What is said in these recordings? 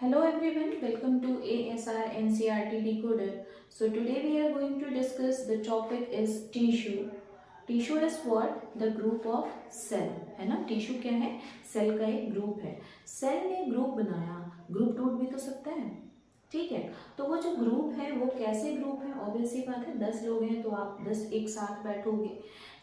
Hello everyone, welcome to ASR NCRT Decoder. So today we are going to discuss the topic is tissue. Tissue is what? The group of cell, है ना? Tissue क्या है? Cell का एक group है. Cell ने group बनाया, group टूट भी तो सकता है, ठीक है. तो वो जो ग्रुप है वो कैसे ग्रुप है? ऑब्वियसली बात है, 10 लोग हैं तो आप 10 एक साथ बैठोगे,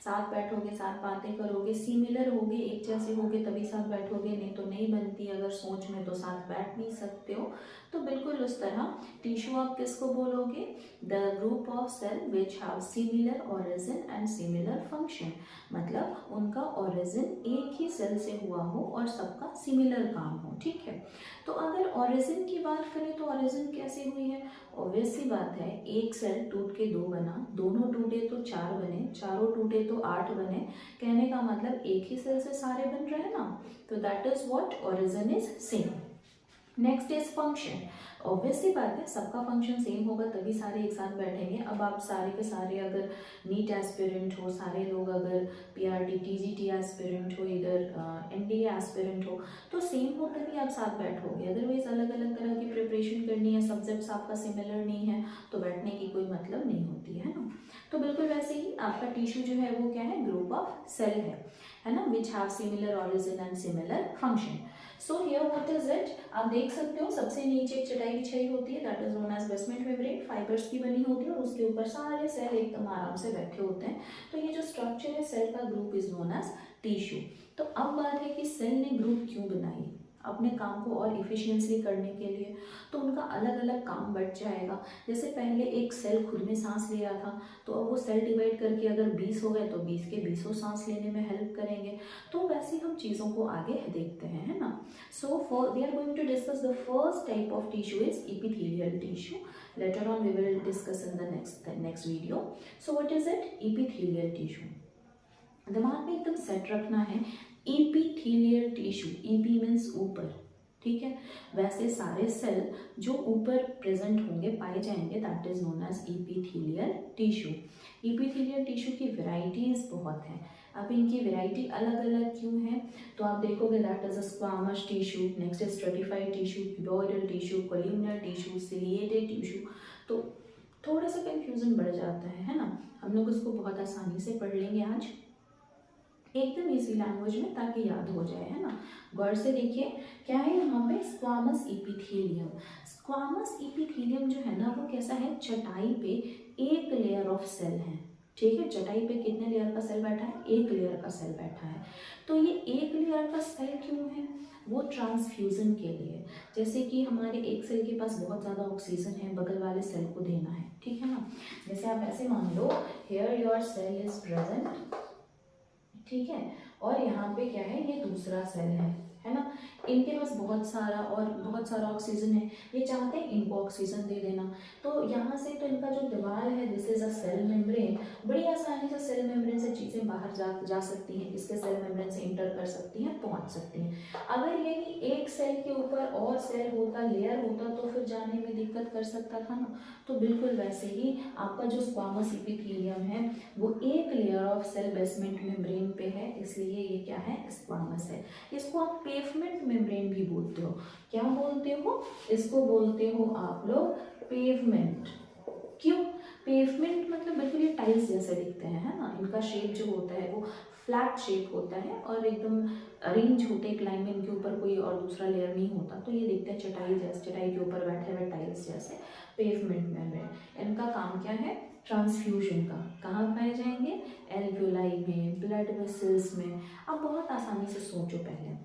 साथ बातें करोगे, सिमिलर होगे, एक जैसे होगे तभी साथ बैठोगे, नहीं तो नहीं बनती. अगर सोच में तो साथ बैठ नहीं सकते हो. तो बिल्कुल उस तरह टिश्यू आप किसको बोलोगे? The group of cell which have similar origin and similar function. मतलब उनका ओरिजिन एक ही सेल से हुआ हो और सबका सिमिलर काम हो, ठीक है. तो अगर ओरिजिन की बात करें तो ओरिजिन कैसे हुई है? ऑब्वियस सी बात है, एक सेल टूट के दो बना, दोनों टूटे तो चार बने, चारों टूटे तो 8 बने. कहने का मतलब एक ही सेल से सारे बन रहे हैं ना. तो that is what origin is same. Next is function. Obvious सी बात है, सबका फंक्शन सेम होगा तभी सारे एक साथ बैठेंगे. अब आप सारे के सारे अगर नीट एस्पिरेंट हो, सारे लोग अगर पीआरटी टीजीटी एस्पिरेंट हो, इधर एनडीए एस्पिरेंट हो, तो सेम हो तभी आप साथ बैठोगे. अदरवाइज अलग अलग तरह की प्रिपरेशन करनी है, सब्जेक्ट्स आपका सिमिलर नहीं है, तो बैठने की कोई मतलब नहीं होती है ना. तो बिल्कुल वैसे ही आपका टिश्यू जो है वो क्या है? ग्रुप ऑफ सेल है ना, विच have similar origin and similar function. So here what is it? आप देख सकते हो सबसे नीचे एक चटाई बिछाई होती है, that is known as basement membrane, fibres की बनी होती है और उसके ऊपर सारे सेल एकदम आराम से बैठे होते हैं. तो ये जो स्ट्रक्चर है सेल का, group is known as tissue. तो अब बात है कि सेल ने ग्रुप क्यों बनाई? अपने काम को और इफिशियंटली करने के लिए. तो उनका अलग अलग काम बढ़ जाएगा. जैसे पहले एक सेल खुद में सांस ले रहा था, तो अब वो सेल डिवाइड करके अगर 20 हो गए तो 20 के 20 सांस लेने में हेल्प करेंगे. तो वैसे हम चीज़ों को आगे देखते हैं, है ना. So we are going to discuss the first type of tissue is epithelial tissue. Later on we will discuss in the next video. So what is it? Epithelial tissue. दिमाग में एकदम सेट रखना है, epithelial tissue. EP मीन्स ऊपर, ठीक है. वैसे सारे सेल जो ऊपर प्रेजेंट होंगे, पाए जाएंगे, that is known as epithelial tissue. epithelial tissue की वेराइटीज बहुत हैं. अब इनकी वेराइटी अलग अलग क्यों है? तो आप देखोगे that is a squamous tissue, next is stratified tissue, cuboidal tissue, columnar tissue, ciliated tissue. तो थोड़ा सा कंफ्यूजन बढ़ जाता है ना. हम लोग इसको बहुत आसानी से पढ़ लेंगे आज एकदम इजी लैंग्वेज में, ताकि याद हो जाए, है ना. गौर से देखिए क्या है यहाँ पे? Squamous epithelium. स्क्वामस इपिथेलियम जो है ना वो कैसा है? चटाई पे एक लेयर ऑफ सेल है, ठीक है. चटाई पे कितने लेयर का सेल बैठा है? एक लेयर का सेल बैठा है. तो ये एक लेयर का सेल क्यों है? वो ट्रांसफ्यूजन के लिए. जैसे कि हमारे एक सेल के पास बहुत ज़्यादा ऑक्सीजन है, बगल वाले सेल को देना है, ठीक है ना. जैसे आप ऐसे मान लो, here your cell is present, ठीक है, और यहाँ पे क्या है? ये दूसरा सेल है ना. इनके पास बहुत सारा ऑक्सीजन है, ये चाहते हैं इनको ऑक्सीजन दे देना. तो यहाँ से तो इनका जो दीवार है, this is a cell membrane. बड़ी आसानी से सेल मेम्ब्रेन से चीज़ें बाहर जा सकती हैं, इसके सेल मेम्ब्रेन से इंटर कर सकती हैं, पहुँच सकती हैं. अगर यही एक सेल के ऊपर और सेल होता, लेयर होता, तो फिर जाने में दिक्कत कर सकता था ना. तो बिल्कुल वैसे ही आपका जो स्क्वामस इपिथेलियम है वो एक layer of cell basement membrane पे है, इसलिए ये क्या है? स्क्वामस है. इसको आप पेवमेंट मेम्ब्रेन भी बोलते हो. क्या बोलते हो? इसको बोलते हो आप लोग पेवमेंट. क्यों? पेवमेंट मतलब बिल्कुल ये टाइल्स जैसे दिखते हैं, है ना. इनका शेप जो होता है वो फ्लैट शेप होता है और एकदम अरेंज होते हैं, लाइन में इनके ऊपर कोई और दूसरा लेयर नहीं होता. तो ये दिखते हैं चटाई जैसे, चटाई के ऊपर बैठे हुए टाइल्स जैसे. पेवमेंट मेम्ब्रेन, इनका काम क्या है? ट्रांसफ्यूजन का. कहाँ पाए जाएंगे? एल्वियोलाई में, ब्लड वेसल्स में. अब बहुत आसानी से सोचो, पहले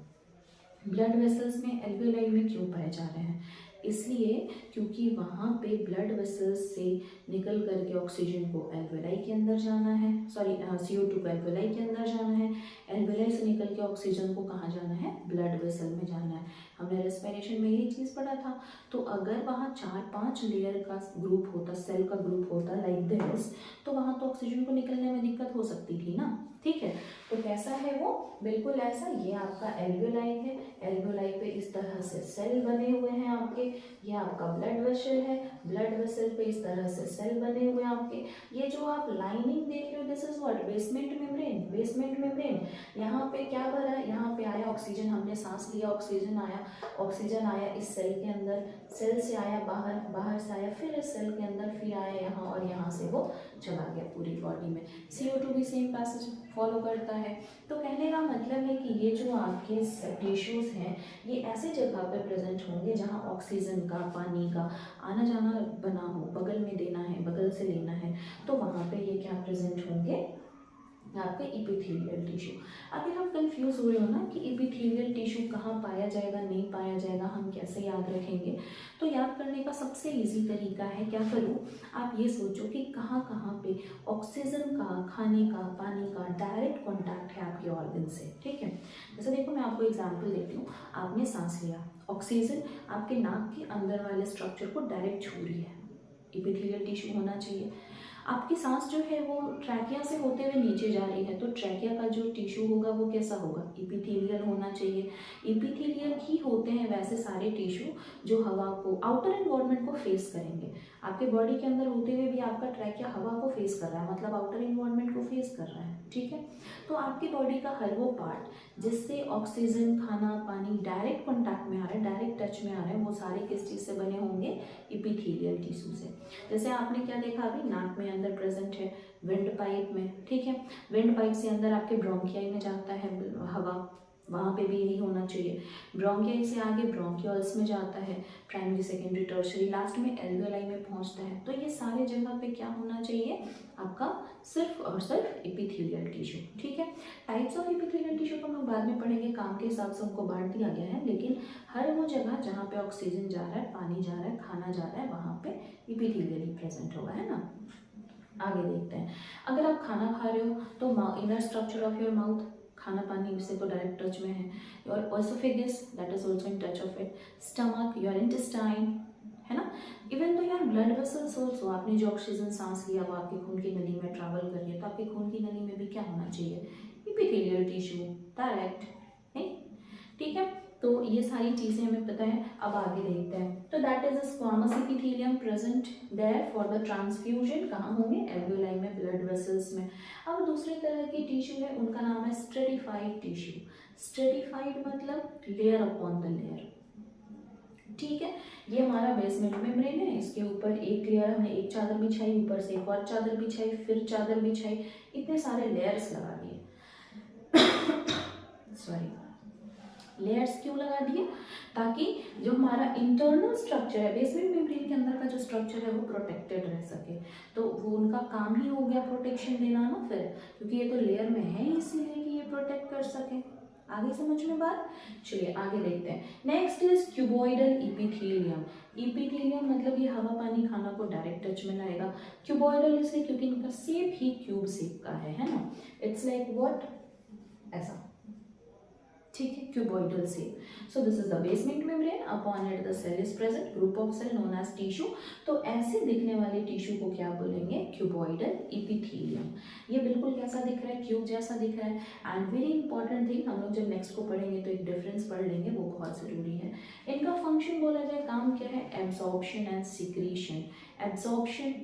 ब्लड वेसल्स में, एल्वियोलाई में क्यों पाए जा रहे हैं? इसलिए क्योंकि वहाँ पे ब्लड वेसल्स से निकल करके ऑक्सीजन को एल्वियोलाई के अंदर जाना है, सॉरी CO2 को एल्वियोलाई के अंदर जाना है, एल्वियोलाई से निकल के ऑक्सीजन को कहाँ जाना है? ब्लड वेसल में जाना है. हमने रेस्पिरेशन में यही चीज़ पढ़ा था. तो अगर वहाँ 4-5 लेयर का ग्रुप होता, सेल का ग्रुप होता लाइक दिस, तो वहाँ तो ऑक्सीजन को निकलने में दिक्कत हो सकती थी ना, ठीक है. तो कैसा है वो? बिल्कुल ऐसा. ये आपका एल्वियोलाई है, एल्वियोलाई पे इस तरह से सेल बने हुए हैं आपके. ये आपका ब्लड वेसल है, ब्लड वेसल पे इस तरह से सेल बने हुए हैं आपके. ये जो आप लाइनिंग देख रहे हो, this is what? Basement membrane. Basement membrane, यहाँ पे क्या भरा है, यहाँ पे आया ऑक्सीजन, हमने सांस लिया, ऑक्सीजन आया इस सेल के अंदर, सेल से आया बाहर, बाहर से आया फिर इस सेल के अंदर, फिर आया यहाँ और यहाँ से वो चला गया पूरी बॉडी में। CO2 भी सेम पैसेज फॉलो करता है। तो कहने का मतलब है कि ये जो आपके टिश्यूज़ हैं ये ऐसे जगह पे प्रेजेंट होंगे जहाँ ऑक्सीजन का, पानी का आना जाना बना हो, बगल में देना है, बगल से लेना है, तो वहाँ पे ये क्या प्रेजेंट होंगे, आपके इपिथेलियल टिश्यू। अगर हम कंफ्यूज हो रहे हो ना कि इपिथेलियल टिश्यू कहाँ पाया जाएगा, नहीं पाया जाएगा, हम कैसे याद रखेंगे, तो याद करने का सबसे इजी तरीका है, क्या करो, आप ये सोचो कि कहाँ कहाँ पे ऑक्सीजन का, खाने का, पानी का डायरेक्ट कॉन्टैक्ट है आपके ऑर्गन से। ठीक है, जैसे देखो मैं आपको एग्जाम्पल देती हूँ, आपने सांस लिया, ऑक्सीजन आपके नाक के अंदर वाले स्ट्रक्चर को डायरेक्ट छू रही है, इपिथेलियल टिश्यू होना चाहिए। आपकी सांस जो है वो ट्रैकिया से होते हुए नीचे जा रही है, तो ट्रैकिया का जो टिश्यू होगा वो कैसा होगा, इपिथेलियल होना चाहिए। इपिथेलियल ही होते हैं वैसे सारे टिश्यू जो हवा को, आउटर एनवायरनमेंट को फेस करेंगे। आपके बॉडी के अंदर होते हुए भी आपका ट्रैकिया हवा को फेस कर रहा है, मतलब आउटर एनवायरनमेंट को फेस कर रहा है। ठीक है, तो आपकी बॉडी का हर वो पार्ट जिससे ऑक्सीजन, खाना, पानी डायरेक्ट कॉन्टैक्ट में आ रहा है, डायरेक्ट टच में आ रहे हैं, वो सारे किस चीज़ से बने होंगे, इपिथेलियल टिश्यू से। जैसे आपने क्या देखा अभी, नाक में अंदर प्रेजेंट है, विंड पाइप में। ठीक है, विंड पाइप से अंदर आपके ब्रोंकियाई में जाता है हवा, वहाँ पे भी यही होना चाहिए। ब्रोंकियाई से आगे ब्रोंकियोल्स में जाता है, प्राइमरी, सेकेंडरी, टर्शियरी, लास्ट में एल्वेलाई में पहुँचता है। तो ये सारे जगह पे क्या होना चाहिए, आपका सिर्फ और सिर्फ इपिथेलियल टिश्यू। ठीक है, टाइप्स ऑफ इपिथेलियल टिश्यू तो हम लोग बाद में पढ़ेंगे, काम के हिसाब से उनको बांट दिया गया है, लेकिन हर वो जगह जहाँ पे ऑक्सीजन जा रहा है, पानी जा रहा है, खाना जा रहा है, वहाँ पे इपिथेलियल ही प्रेजेंट होगा, है ना। आगे देखते हैं, अगर आप खाना खा रहे हो तो inner structure of your mouth, खाना पानी से तो डायरेक्ट टच में है, your oesophagus that is also in touch of it, stomach, your intestine, है ना। इवन तो यार ब्लड वेसल्स ऑल्सो, आपने जो ऑक्सीजन सांस लिया वो आपके खून की नली में ट्रैवल कर रही है, तो आपके खून की नली में भी क्या होना चाहिए, इपिथेलियल टिश्यू डायरेक्ट है। ठीक है, तो ये सारी चीज़ें हमें पता है। अब आगे देखते हैं, तो that is squamous epithelium present there for the transfusion, कहाँ होंगे, एल्वेओलाई में, ब्लड वेसल्स में। अब दूसरे तरह की टिश्यू है, उनका नाम है स्ट्रेटिफाइड टिश्यू। स्ट्रेटिफाइड मतलब लेयर अपॉन द लेयर। ठीक है, ये हमारा बेसमेंट मेम्ब्रेन है, इसके ऊपर एक लेयर हमने एक चादर बिछाई, ऊपर से एक और चादर बिछाई, फिर चादर बिछाई, इतने सारे लेयर्स लगा दिए सॉरी, लेयर्स क्यों लगा दिए, ताकि जो हमारा इंटरनल स्ट्रक्चर है, बेसमेंट मेम्ब्रेन के अंदर का जो स्ट्रक्चर है वो प्रोटेक्टेड रह सके। तो वो उनका काम ही हो गया प्रोटेक्शन देना ना, फिर क्योंकि ये तो लेयर में है इसीलिए कि ये प्रोटेक्ट कर सके। आगे समझ में बात, चलिए आगे देखते हैं। Next is cuboidal epithelium. Epithelium मतलब ये हवा, पानी, खाना को डायरेक्ट टच में लाएगा। क्यूबॉइडल इसलिए क्योंकि इनका शेप ही क्यूब शेप का है ना, इट्स लाइक व्हाट, ऐसा। ठीक है, cuboidal shape. So this is the basement membrane, upon it the cell is present, group of cell known as tissue. तो ऐसे दिखने वाले टिश्यू को क्या बोलेंगे, क्यूबॉइडल इपिथेलियम। ये बिल्कुल कैसा दिख रहा है, क्यूब जैसा दिख रहा है। एंड वेरी इंपॉर्टेंट थिंग, हम लोग जब नेक्स्ट को पढ़ेंगे तो एक डिफरेंस पढ़ लेंगे, वो बहुत जरूरी है। इनका फंक्शन बोला जाए, काम क्या है, एब्जॉर्प्शन एंड सिक्रीशन। एब्जॉर्प्शन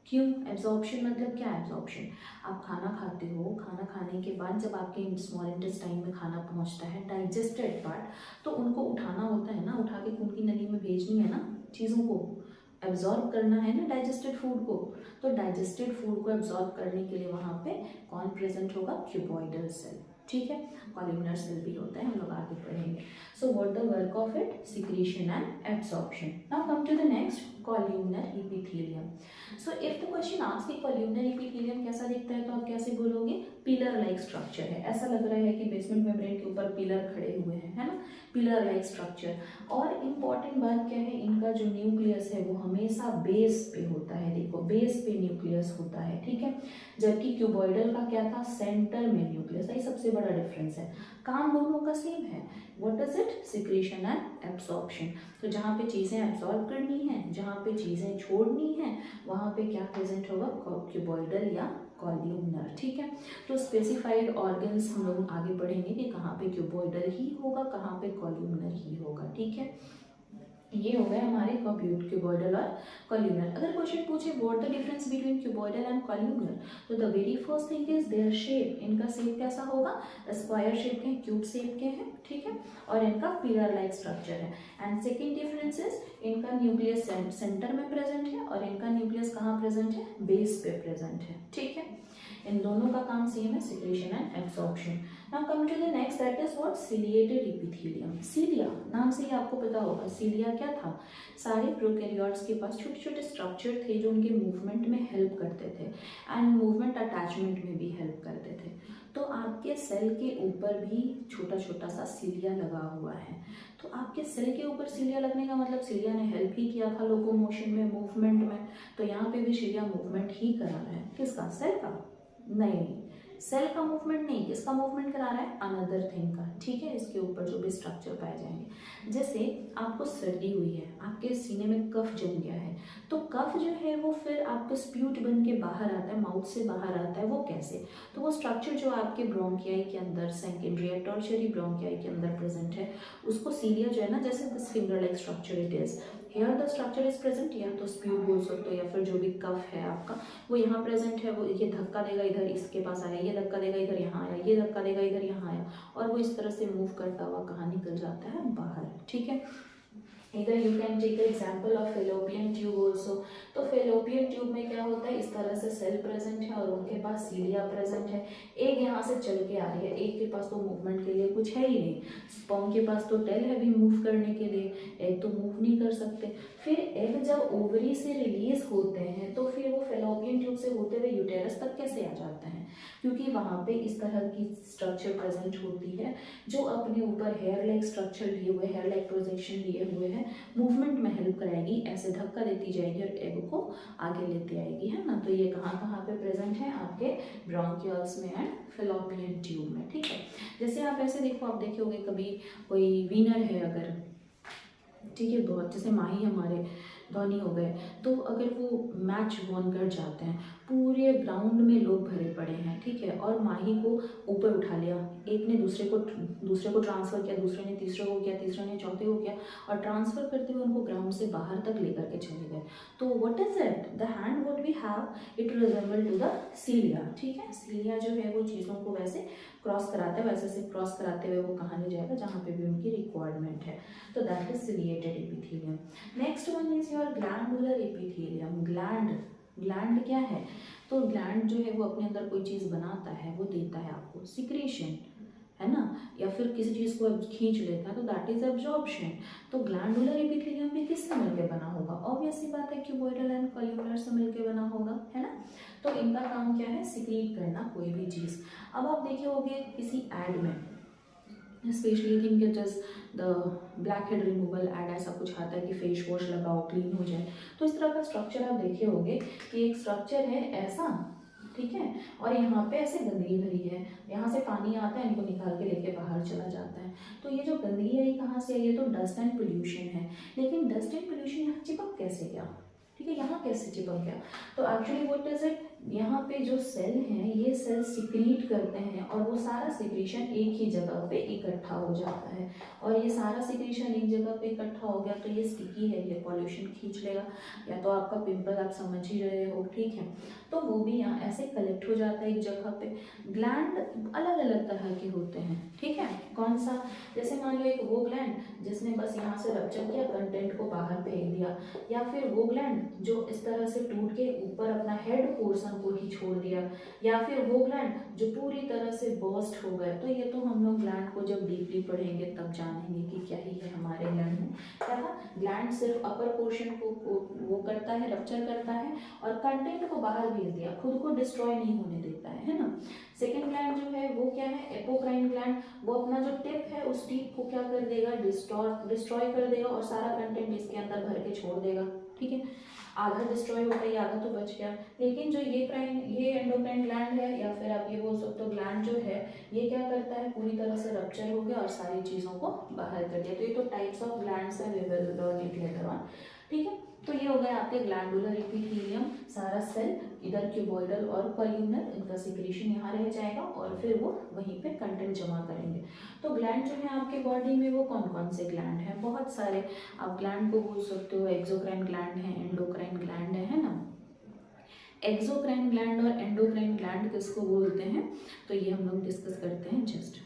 क्यों, एब्जॉर्प्शन मतलब क्या, एब्जॉर्प्शन आप खाना खाते हो, खाना खाने के बाद जब आपके स्मॉल इंटेस्टाइन में खाना पहुंचता है, डाइजेस्टेड पार्ट, तो उनको उठाना होता है ना, उठा के खून की नली में भेजनी है ना, चीज़ों को एब्जॉर्ब करना है ना, डाइजेस्टेड फूड को। तो डाइजेस्टेड फूड को एब्जॉर्ब करने के लिए वहाँ पे कौन प्रेजेंट होगा, क्यूबॉइडल सेल। ठीक है, कॉल्यूमिनर सेल भी होता है, हम लोग आगे पढ़ेंगे। So what the work of it, secretion and absorption. Now come to the next, columnar epithelium. So if the question asks कि कॉल्यूमिनर इपिथेलियम कैसा दिखता है, तो आप कैसे बोलोगे, पिलर लाइक स्ट्रक्चर है। ऐसा लग रहा है कि बेसमेंट मेम्ब्रेन के ऊपर पिलर खड़े हुए हैं, है ना, पिलर लाइक स्ट्रक्चर। और इम्पॉर्टेंट बात क्या है, इनका जो न्यूक्लियस है वो हमेशा बेस पे होता है। देखो बेस पे न्यूक्लियस होता है, ठीक है, जबकि क्यूबॉइडल का क्या था, सेंटर में न्यूक्लियस। यही सबसे बड़ा डिफरेंस है, काम दोनों का सेम है। What is it, secretion and absorption. तो जहाँ पे चीज़ें एब्सॉर्ब करनी है, जहाँ पे चीज़ें छोड़नी है, वहाँ पे क्या प्रेजेंट होगा, क्यूबॉइडल या कॉल्यूमिनर। ठीक है, तो स्पेसिफाइड ऑर्गन्स हम लोग आगे पढ़ेंगे कि कहाँ पे क्यूबॉइडल ही होगा, कहाँ पे कॉल्यूमिनर ही होगा। ठीक है, ये हो गए हमारे क्यूबॉइडल और कॉल्यूमर। अगर क्वेश्चन पूछे what the difference between cuboidal and columnar, तो the very first thing is their shape. इनका शेप कैसा होगा, स्क्वायर शेप के, क्यूब शेप के हैं, ठीक है, और इनका पिलर लाइक स्ट्रक्चर है। एंड सेकेंड डिफरेंस इज इनका न्यूक्लियस सेंटर में प्रेजेंट है और इनका न्यूक्लियस कहाँ प्रेजेंट है, बेस पे प्रेजेंट है, ठीक है। इन दोनों का काम सेम है, secretion and absorption. Now come to the next, that is what, ciliated epithelium. Cilia नाम से ही आपको पता होगा, सिलिया क्या था, सारे प्रोकैरियोट्स के पास छोटे छोटे स्ट्रक्चर थे जो उनके मूवमेंट में हेल्प करते थे एंड मूवमेंट अटैचमेंट में भी हेल्प करते थे। तो आपके सेल के ऊपर भी छोटा छोटा सा सिलिया लगा हुआ है। तो आपके सेल के ऊपर सिलिया लगने का मतलब सिलिया ने हेल्प ही किया था लोकोमोशन में, मूवमेंट में। तो यहाँ पे भी सिलिया मूवमेंट ही करा रहा है, किसका, सेल का, नहीं, सेल का मूवमेंट नहीं, किसका मूवमेंट करा रहा है, अनदर थिंग का, ठीक है। इसके ऊपर जो भी स्ट्रक्चर पाए जाएंगे, जैसे आपको सर्दी हुई है, आपके सीने में कफ जम गया है, तो कफ जो है वो फिर आपको स्प्यूट बन के बाहर आता है, माउथ से बाहर आता है, वो कैसे, तो वो स्ट्रक्चर जो आपके ब्रोंकियाई के अंदर, सेकेंडरी या टर्शियरी ब्रोंकियाई के अंदर प्रेजेंट है, उसको सीलिया जो है ना, जैसे this finger like structure it is here the structure is present, या तो स्प्यूट बोल सकते हो या फिर जो भी कफ है आपका वो यहाँ प्रेजेंट है, वो ये धक्का देगा इधर इसके पास आया, ये धक्का देगा इधर यहाँ आया, ये धक्का देगा इधर यहाँ आया, और वो इस तरह से मूव करता हुआ कहाँ निकल जाता है, बाहर, ठीक है। इधर you can take example of fallopian tube also. तो फेलोपियन ट्यूब में क्या होता है, इस तरह से सेल प्रेजेंट है और उनके पास सीलिया प्रेजेंट है। एक यहाँ से चल के आ रही है, एक के पास तो मूवमेंट के लिए कुछ है ही नहीं, स्पर्म के पास तो टेल है भी मूव करने के लिए, एग तो मूव नहीं कर सकते। फिर एग जब ओवरी से रिलीज होते हैं तो फिर वो फेलोपियन ट्यूब से होते हुए यूटेरस तक कैसे आ जाते हैं, क्योंकि वहाँ पे इस तरह की स्ट्रक्चर प्रेजेंट होती है जो अपने ऊपर हेयर लाइक स्ट्रक्चर लिए हुए, हेयर लाइक प्रोजेक्शन लिए हुए हैं, मूवमेंट में हेल्प कराएगी, ऐसे धक्का देती जाएगी और एग को आगे लेते आएगी, है ना। तो ये कहाँ कहाँ पे प्रेजेंट है, आपके ब्रोंकियल्स में एंड फेलोपियन ट्यूब में, ठीक है। जैसे आप ऐसे देखो, आप देखे होंगे कभी कोई विनर है अगर, ठीक है, बहुत जैसे माही हमारे धोनी हो गए, तो अगर वो मैच वन कर जाते हैं, पूरे ग्राउंड में लोग भरे पड़े हैं, ठीक है, और माही को ऊपर उठा लिया, एक ने दूसरे को ट्रांसफ़र किया, दूसरे ने तीसरे को किया, तीसरे ने चौथे को किया, और ट्रांसफ़र करते हुए उनको ग्राउंड से बाहर तक लेकर के चले गए। तो what is it, the hand what we have it resemble to the cilia, ठीक है। सीलिया जो है वो चीज़ों को वैसे क्रॉस कराते हैं, वैसे से क्रॉस कराते हुए वो कहाँ ले जाएगा, जहाँ पे भी उनकी रिक्वायरमेंट है। तो that is ciliated epithelium. Next one is your glandular epithelium. Gland क्या है, तो ग्लैंड जो है वो अपने अंदर कोई चीज़ बनाता है, वो देता है आपको सिक्रेशन, है ना, या फिर किसी चीज़ को अब खींच लेता है, तो दैट इज एब्जॉर्प्शन। तो ग्लैंडुलर एपिथेलियम भी किससे मिलकर बना होगा, ऑब्वियस सी बात है क्यूबॉइडल एंड कॉल्यूमर से मिलकर बना होगा, है ना। तो इनका काम क्या है, सिक्रीट करना कोई भी चीज़। अब आप देखे होंगे किसी एड में, specially think it is the blackhead removal ad, ऐसा कुछ आता है कि फेस वॉश लगाओ क्लीन हो जाए। तो इस तरह का स्ट्रक्चर आप देखे होंगे कि एक स्ट्रक्चर है ऐसा, ठीक है, और यहाँ पे ऐसे गंदगी भरी है, यहाँ से पानी आता है, इनको निकाल के लेके बाहर चला जाता है। तो ये जो गंदगी है ये कहाँ से आई है, तो डस्ट एंड पोल्यूशन है। लेकिन डस्ट एंड पोल्यूशन यहाँ चिपक कैसे गया, ठीक है, यहाँ कैसे चिपक गया, तो एक्चुअली व्हाट इज इट, यहाँ पे जो सेल हैं ये सेल सिक्रीट करते हैं और वो सारा सिक्रीशन एक ही जगह पे इकट्ठा हो जाता है, और ये सारा सिक्रीशन एक जगह पे इकट्ठा हो गया तो ये स्टिकी है, ये पॉल्यूशन खींच लेगा, या तो आपका पिंपल आप समझ ही रहे हो, ठीक है, तो वो भी यहाँ ऐसे कलेक्ट हो जाता है एक जगह पे। ग्लैंड अलग अलग तरह के होते हैं, ठीक है, कौन सा, जैसे मान लो एक वो ग्लैंड जिसने बस यहाँ से रप्चर किया, कंटेंट को बाहर फेंक दिया, या फिर वो ग्लैंड जो इस तरह से टूट के ऊपर अपना हेड पोर्शन को ही छोड़ दिया, या फिर वो ग्लैंड जो पूरी तरह से बर्स्ट हो गए। तो ये तो हम लोग ग्लैंड को जब डीपली पढ़ेंगे तब जानेंगे कि क्या ही है हमारे ग्लैंड में। क्या ग्लैंड सिर्फ अपर पोर्शन को वो करता है, रप्चर करता है और कंटेंट को बाहर भेज दिया, खुद को डिस्ट्रॉय नहीं होने देता है ना। सेकेंड ग्लैंड जो है वो क्या है, एपोक्राइन ग्लैंड, वो अपना जो टिप है उस टिप को क्या कर देगा, डिस्ट्रॉय कर देगा और सारा कंटेंट इसके अंदर भर के छोड़ देगा, ठीक है, आधा डिस्ट्रॉय हो गया, आधा तो बच गया। लेकिन जो ये एंडोक्राइन ग्लैंड है, या फिर आप ये बोल सकते हो ग्लैंड जो है, ये क्या करता है, पूरी तरह से रप्चर हो गया और सारी चीज़ों को बाहर कर दिया। तो ये तो टाइप्स ऑफ ग्लैंड्स है, we will learn it later on. ठीक है, तो ये हो गया आपके ग्लैंडुलर एपिथेलियम, सारा सेल इधर क्यूबॉइडल और कॉल्यूमनर, इनका सिक्रीशन यहाँ रह जाएगा और फिर वो वहीं पे कंटेंट जमा करेंगे। तो ग्लैंड जो है आपके बॉडी में वो कौन कौन से ग्लैंड हैं, बहुत सारे। आप ग्लैंड को बोल सकते हो एक्सोक्राइन ग्लैंड है, एंडोक्राइन ग्लैंड है ना। एक्सोक्राइन ग्लैंड और एंडोक्राइन ग्लैंड किसको बोलते हैं, तो ये हम लोग डिस्कस करते हैं जस्ट।